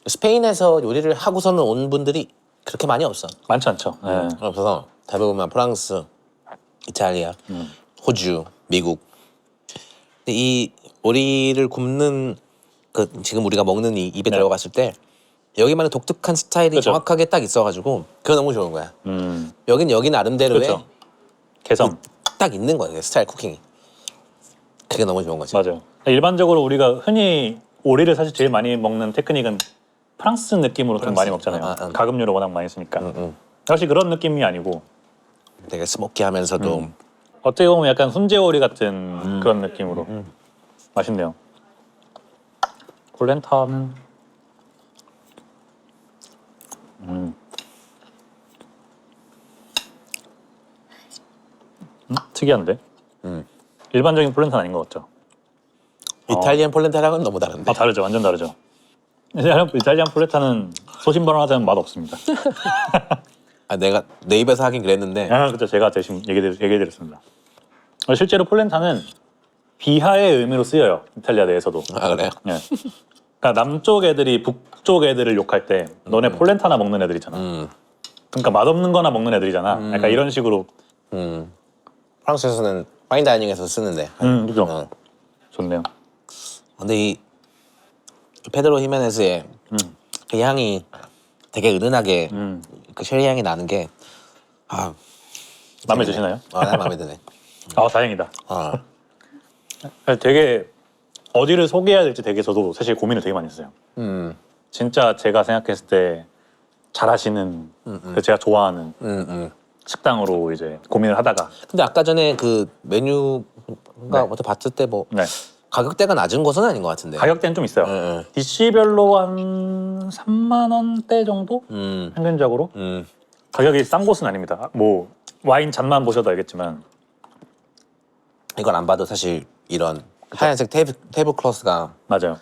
스페인에서 요리를 하고서는 온 분들이 그렇게 많이 없어. 많지 않죠. 네. 없어서 대부분 프랑스, 이탈리아, 호주, 미국. 근데 이 오리를 굽는 그 지금 우리가 먹는 이 입에 네. 들어갔을 때 여기만의 독특한 스타일이 그죠. 정확하게 딱 있어가지고 그거 너무 좋은 거야. 여기 나름대로의 그렇죠. 개성. 딱 있는 거야 스타일 쿠킹이. 그게 너무 좋은 거지. 맞아요. 일반적으로 우리가 흔히 오리를 사실 제일 많이 먹는 테크닉은 프랑스 느낌으로 좀 많이 먹잖아요. 가금류를 워낙 많이 쓰니까. 사실 그런 느낌이 아니고 되게 스모키하면서도 어떻게 보면 약간 훈제오리 같은 그런 느낌으로 맛있네요. 폴렌타는 특이한데. 일반적인 폴렌타는 아닌 것 같죠? 이탈리안 폴렌타랑은 너무 다른데. 아 다르죠, 완전 다르죠. 이탈리안 폴렌타는 소신발언하자면 맛 없습니다. 아, 내가 내 입에서 하긴 그랬는데. 아 그렇죠, 제가 대신 얘기해드렸습니다. 실제로 폴렌타는 비하의 의미로 쓰여요, 이탈리아 내에서도. 아, 그래요? 예. 그러니까 남쪽 애들이 북쪽 애들을 욕할 때 너네 폴렌타나 먹는 애들이잖아. 그러니까 맛없는 거나 먹는 애들이잖아. 약간 이런 식으로. 프랑스에서는 파인 다이닝에서 쓰는데. 그죠. 어. 좋네요. 근데 이 페드로 히메네스의 그 향이 되게 은은하게 그 쉐리 향이 나는 게 마음에 드시나요? 난 마음에 드네. 아 다행이다. 아, 되게 어디를 소개해야 될지 되게 저도 사실 고민을 되게 많이 했어요. 진짜 제가 생각했을 때 잘하시는 제가 좋아하는 식당으로 이제 고민을 하다가. 근데 아까 전에 그 메뉴가 어떻게 봤을 때 뭐 네. 가격대가 낮은 것은 아닌 것 같은데. 가격대는 좀 있어요. 응, DC별로 한 3만 원대 정도? 평균적으로? 가격이 싼 곳은 아닙니다. 뭐 와인 잔만 보셔도 알겠지만. 이걸 안 봐도 사실 이런 하얀색 테이블 클로스가 맞아요.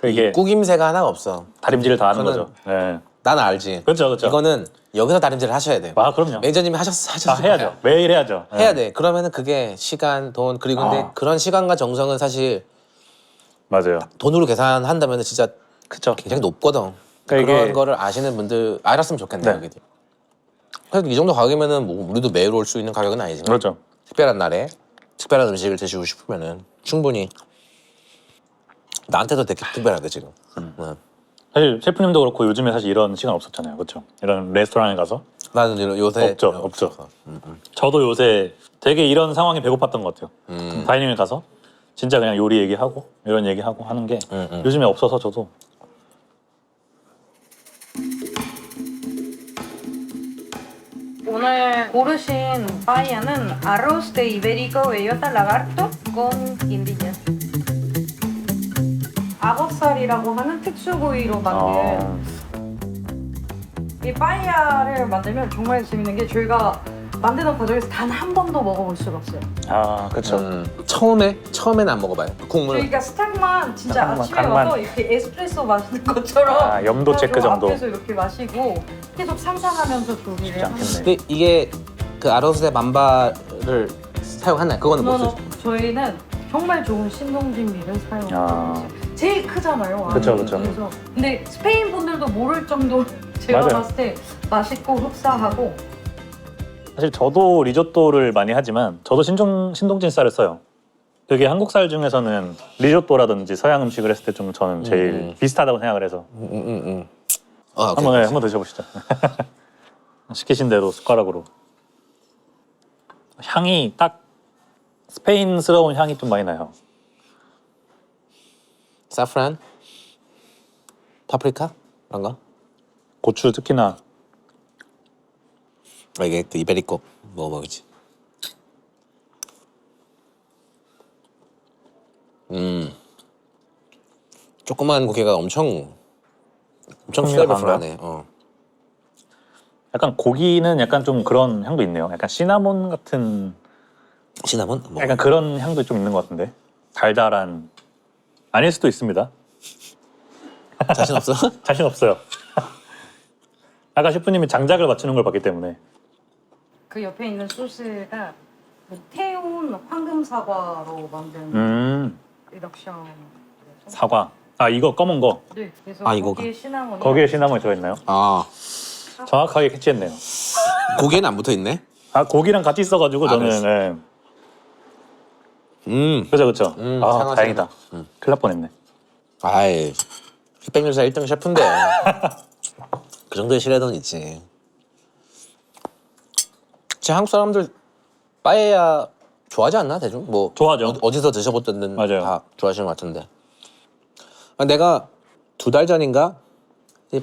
이게 꾸김새가 하나가 없어. 다림질을 다 하는 저는- 거죠. 네. 난 알지. 그렇죠, 그렇죠. 이거는 여기서 다림질을 하셔야 돼. 아 그럼요. 매니저님이 하셨을 아 해야죠. 매일 해야죠. 네. 해야 돼. 그러면은 그게 시간, 돈 그리고 근데 그런 시간과 정성은 사실 맞아요. 돈으로 계산한다면 진짜 그쵸. 굉장히 높거든. 그러니까 그런 이게- 거를 아시는 분들 알았으면 좋겠네. 네. 여기도. 그래도 이 정도 가격이면은 뭐 우리도 매일 올 수 있는 가격은 아니지만 그렇죠. 특별한 날에 특별한 음식을 드시고 싶으면은 충분히 나한테도 되게 특별하대 지금. 응. 사실 셰프님도 그렇고 요즘에 사실 이런 시간 없었잖아요. 그렇죠. 이런 레스토랑에 가서 나는 요새 없죠, 없죠. 저도 요새 되게 이런 상황이 배고팠던 것 같아요. 다이닝을 가서 진짜 그냥 요리 얘기하고 이런 얘기하고 하는 게 요즘에 없어서 저도. 오늘 고르신 빠이야는 arroz de ibérico bellota lagarto con guindilla. 악어살이라고 하는 특수 부위로 만든 이 빠이야를 만들면 정말 재밌는 게 저희가 만드는 과정에서 단 한 번도 먹어볼 수가 없어요. 아 그렇죠. 처음에는 안 먹어봐요. 국물. 저희가 스탁만 진짜 스탁만, 아침에 간만. 와서 이렇게 에스프레소 마시는 것처럼 아, 염도 체크 정도. 앞에서 이렇게 마시고 계속 상상하면서 조리를 쉽지 하는 않겠네. 근데 이게 그 아로스의 만발을 사용하나요? 그거는 못 쓰죠. 저희는 정말 좋은 신동진미를 사용하고 아. 있어요. 제일 크잖아요. 그쵸, 안에. 그쵸. 그래서 근데 스페인 분들도 모를 정도로 제가 맞아요. 봤을 때 맛있고 흡사하고 사실 저도 리조또를 많이 하지만 저도 신동진 쌀을 써요. 그게 한국 쌀 중에서는 리조또라든지 서양 음식을 했을 때 좀 저는 제일 비슷하다고 생각을 해서 한번 드셔보시죠. 시키신 대로 숟가락으로. 향이 딱 스페인스러운 향이 좀 많이 나요. 사프란, 파프리카 그런 거. 고추 특히나. 이게 또 이베리코 먹어보겠지. 조그만 고기가 엄청 플레이버풀하네. 약간 고기는 약간 좀 그런 향도 있네요. 약간 시나몬 같은 시나몬? 뭐. 약간 그런 향도 좀 있는 것 같은데. 달달한. 아닐 수도 있습니다. 자신 없어? 자신 없어요. 아까 셰프님이 장작을 맞추는 걸 봤기 때문에. 그 옆에 있는 소스가 그 태운 황금 사과로 만든 럭션. 사과. 아 이거 검은 거. 네, 그래서 아, 이거가. 거기에 시나몬이 거기에 시나몬이 들어있나요? 아, 정확하게 캐치했네요. 고기에는 안 붙어 있네. 아 고기랑 같이 있어가지고 저는 그랬어. 예. 그죠. 아 상하시네. 다행이다. 큰일 날 뻔했네. 아이, 흑백요리사 1등 셰프인데 그 정도의 신뢰도는 있지. 제 한국 사람들 빠에야 좋아하지 않나 대충? 뭐 좋아하죠. 어디서 드셔봤든 맞아요. 다 좋아하시는 것 같은데. 내가 2달 전인가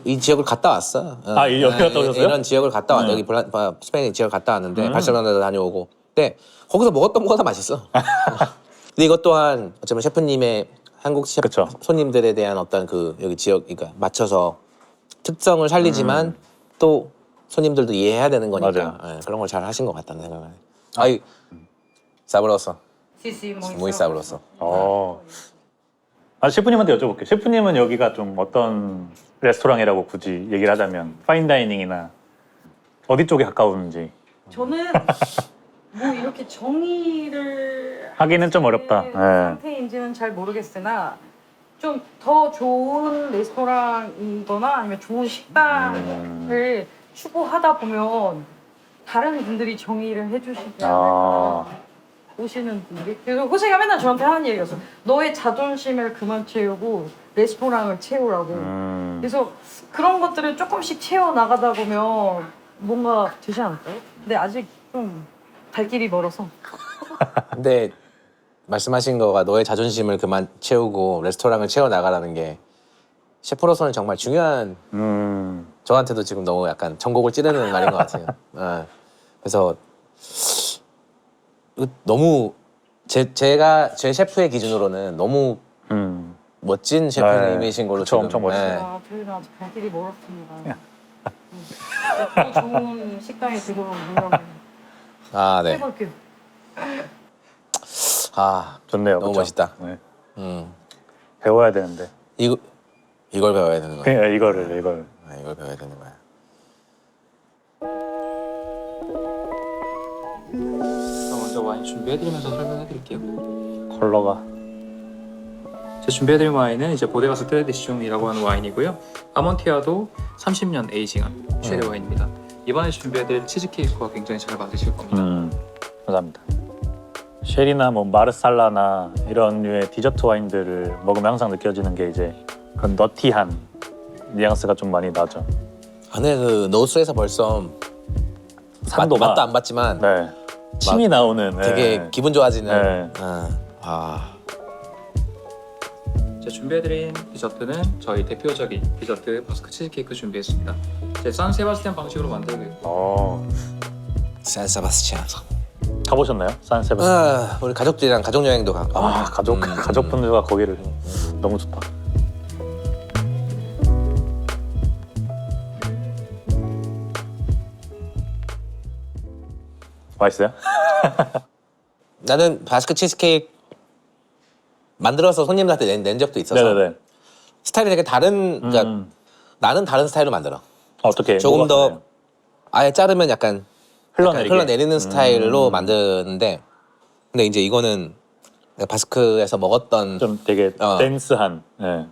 이 지역을 갔다 왔어. 아, 여기 갔다 오셨어요? 이런 지역을 갔다 왔. 여기 스페인 지역을 갔다 왔는데 바르셀로나도 다녀오고. 근데 거기서 먹었던 거보다 맛있어. 근데 이것 또한 어쩌면 셰프님의 한국 셰프 그쵸. 손님들에 대한 어떤 그 여기 지역 그러니까 맞춰서 특성을 살리지만 또 손님들도 이해해야 되는 거니까 예, 그런 걸 잘 하신 것 같다는 생각을 해요. 아이 sabroso, 시시 muy sabroso. 아, 셰프님한테 여쭤볼게요. 셰프님은 여기가 좀 어떤 레스토랑이라고 굳이 얘기를 하자면 파인다이닝이나 어디 쪽에 가까운지 저는 뭐 이렇게 정의를 하기는 좀 어렵다. 하는 네. 상태인지는 잘 모르겠으나 좀 더 좋은 레스토랑이거나 아니면 좋은 식당을 추구하다 보면 다른 분들이 정의를 해주시지 않을까. 오시는 분들이. 그래서 호세가 맨날 저한테 하는 얘기였어. 너의 자존심을 그만 채우고 레스토랑을 채우라고. 그래서 그런 것들을 조금씩 채워 나가다 보면 뭔가 되지 않을까요? 근데 아직 좀 갈 길이 멀어서. 근데 말씀하신 거가 너의 자존심을 그만 채우고 레스토랑을 채워 나가라는 게 셰프로서는 정말 중요한 저한테도 지금 너무 약간 전곡을 찌르는 말인 것 같아요. 예. 그래서 너무 제가 제 셰프의 기준으로는 너무 멋진 셰프님이신 걸로 그쵸, 지금 엄청 멋있어요. 예. 아, 저희는 아직 갈 길이 멀었습니다. 더 좋은 식당에 들어오면 물론 아 네. 해볼게요. 아 좋네요. 너무 그쵸? 멋있다. 네. 음. 배워야 되는데. 이걸 배워야 되는 거야. 그냥 이걸. 아, 이걸 배워야 되는 거야. 그럼 먼저 와인 준비해드리면서 설명해드릴게요. 컬러가. 제가 준비해드린 와인은 이제 보데가스 트레디숑이라고 하는 와인이고요. 아몬티아도 30년 에이징한 쉐리 와인입니다. 이번에 준비해드릴 치즈케이크와 굉장히 잘 맞으실 겁니다. 감사합니다. 쉐리나 뭐 마르살라나 이런 류의 디저트 와인들을 먹으면 항상 느껴지는 게 이제 그런 너티한 뉘앙스가 좀 많이 나죠. 안에 그 노스에서 벌써 산도가 맛도 안 봤지만 네. 침이 나오는 되게 네. 기분 좋아지는. 네. 제가 준비해드린 디저트는 저희 대표적인 디저트 바스크 치즈케이크 준비했습니다. 제 산 세바스티안 방식으로 만들고 있고 샌세바스찬. 가보셨나요? 산세바스티안. 우리 가족들이랑 가족 여행도 가고. 가족분들과 거기를 너무 좋다. 맛있어요? 나는 바스크 치즈케이크 만들어서 손님들한테 낸 적도 있어서 네네네. 스타일이 되게 다른. 그러니까 나는 다른 스타일로 만들어. 어떻게? 조금 뭐가 더 다르나요? 아예 자르면 약간 흘러내리게. 흘러내리는 스타일로 만드는데, 근데 이제 이거는 내가 바스크에서 먹었던 좀 되게 댄스한. 네.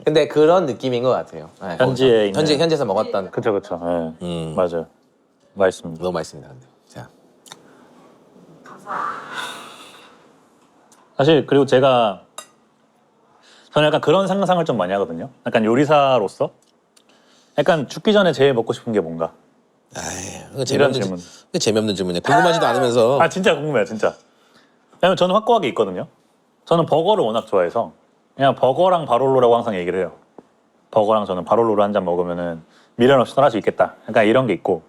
근데 그런 느낌인 것 같아요. 네, 현지에 있는. 현지에서 먹었던. 그쵸. 네. 맞아요. 맛있습니다. 너무 맛있습니다. 근데. 자, 사실 그리고 저는 약간 그런 상상을 좀 많이 하거든요. 약간 요리사로서 약간 죽기 전에 제일 먹고 싶은 게 뭔가. 이거 이런 질문. 재미없는 질문이야. 궁금하지도 않으면서. 아 진짜 궁금해요, 진짜. 왜냐면 저는 확고하게 있거든요. 저는 버거를 워낙 좋아해서 그냥 버거랑 바롤로라고 항상 얘기를 해요. 버거랑 저는 바롤로를 한 잔 먹으면은 미련 없이 떠날 수 있겠다. 약간 이런 게 있고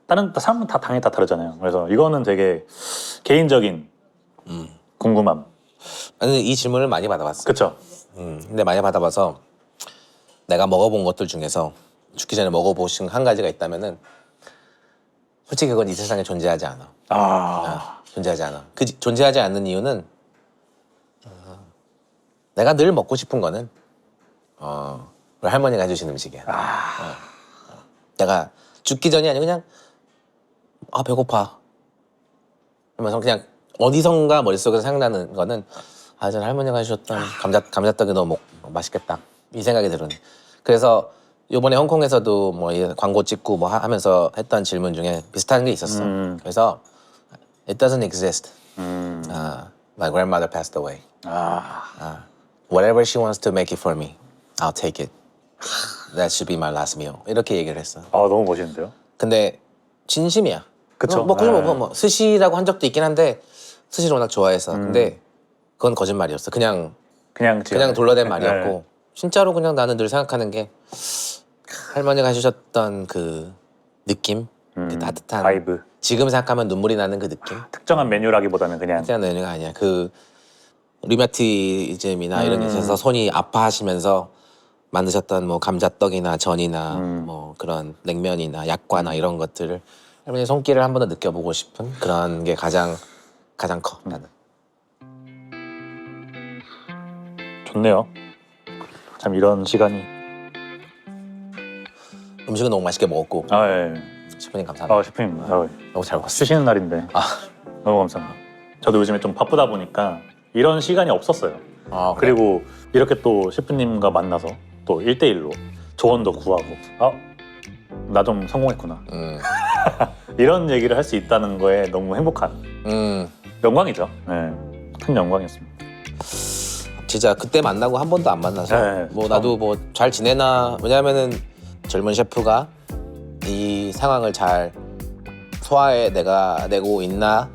다른 사람은 다 당연히 다 다르잖아요. 그래서 이거는 되게 개인적인 궁금함. 나는 이 질문을 많이 받아봤어. 그쵸? 근데 많이 받아봐서 내가 먹어본 것들 중에서 죽기 전에 먹어보신 한 가지가 있다면은 솔직히 그건 이 세상에 존재하지 않아. 존재하지 않아. 존재하지 않는 이유는 내가 늘 먹고 싶은 거는 우리 할머니가 해주신 음식이야. 내가 죽기 전이 아니고 그냥 배고파 하면서 그냥 어디선가 머릿속에서 생각나는 거는 전 할머니가 해주셨던 감자떡이 너무 맛있겠다 이 생각이 들은. 그래서 요번에 홍콩에서도 뭐 광고 찍고 뭐 하면서 했던 질문 중에 비슷한 게 있었어. 그래서 It doesn't exist. My grandmother passed away. Whatever she wants to make it for me, I'll take it. That should be my last meal. 이렇게 얘기를 했어. 너무 멋있는데요? 근데 진심이야. 그쵸. 뭐 스시라고 한 적도 있긴 한데 스시를 워낙 좋아해서. 근데 그건 거짓말이었어. 그냥 둘러댄 말이었고 진짜로 그냥 나는 늘 생각하는 게 할머니가 해주셨던 그 느낌, 그 따뜻한 바이브. 지금 생각하면 눈물이 나는 그 느낌. 특정한 메뉴라기보다는 그냥 특별한 메뉴가 아니야. 리마티즘이나 이런 게 있어서 손이 아파하시면서 만드셨던 뭐 감자떡이나 전이나 뭐 그런 냉면이나 약과나 이런 것들을 할머니 손길을 한 번 더 느껴보고 싶은 그런 게 가장 커 나는. 좋네요. 참 이런 시간이. 음식은 너무 맛있게 먹었고 아 예. 셰프님 감사합니다. 셰프님 너무 잘 먹었어요. 쉬시는 날인데 너무 감사합니다. 저도 요즘에 좀 바쁘다 보니까 이런 시간이 없었어요. 아, 그래? 그리고 이렇게 또 셰프님과 만나서 또 1대1로 조언도 구하고 나 좀 성공했구나 이런 얘기를 할 수 있다는 거에 너무 행복한 영광이죠. 네. 큰 영광이었습니다. 진짜 그때 만나고 한 번도 안 만나서 네, 뭐 나도 뭐 잘 지내나 왜냐면은 젊은 셰프가 이 상황을 잘 소화해내고 있나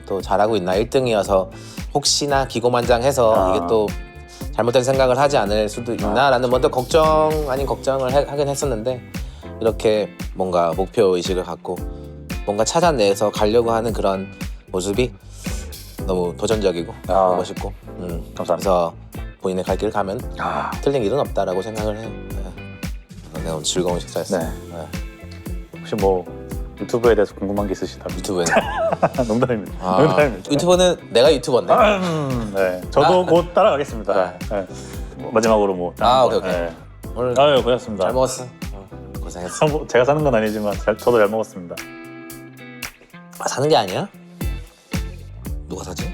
또 잘하고 있나 1등이어서 혹시나 기고만장해서 이게 또 잘못된 생각을 하지 않을 수도 있나라는 먼저 걱정 아닌 걱정을 하긴 했었는데 이렇게 뭔가 목표 의식을 갖고 뭔가 찾아내서 가려고 하는 그런 모습이 너무 도전적이고 너무 멋있고 감사합니다. 그래서 본인의 갈 길을 가면 틀린 일은 없다라고 생각을 해요. 네, 오늘 즐거운 식사였어요. 네. 혹시 뭐 유튜브에 대해서 궁금한 게 있으시다면 유튜브에는 농담입니다. 농담입니다. 유튜버는 내가 유튜버인데. 네. 저도 곧 따라가겠습니다. 네. 뭐 마지막으로 뭐 오케이. 네. 오늘 아유 고맙습니다. 잘 먹었어. 고생했어. 제가 사는 건 아니지만 저도 잘 먹었습니다. 사는 게 아니야? 누가 사지?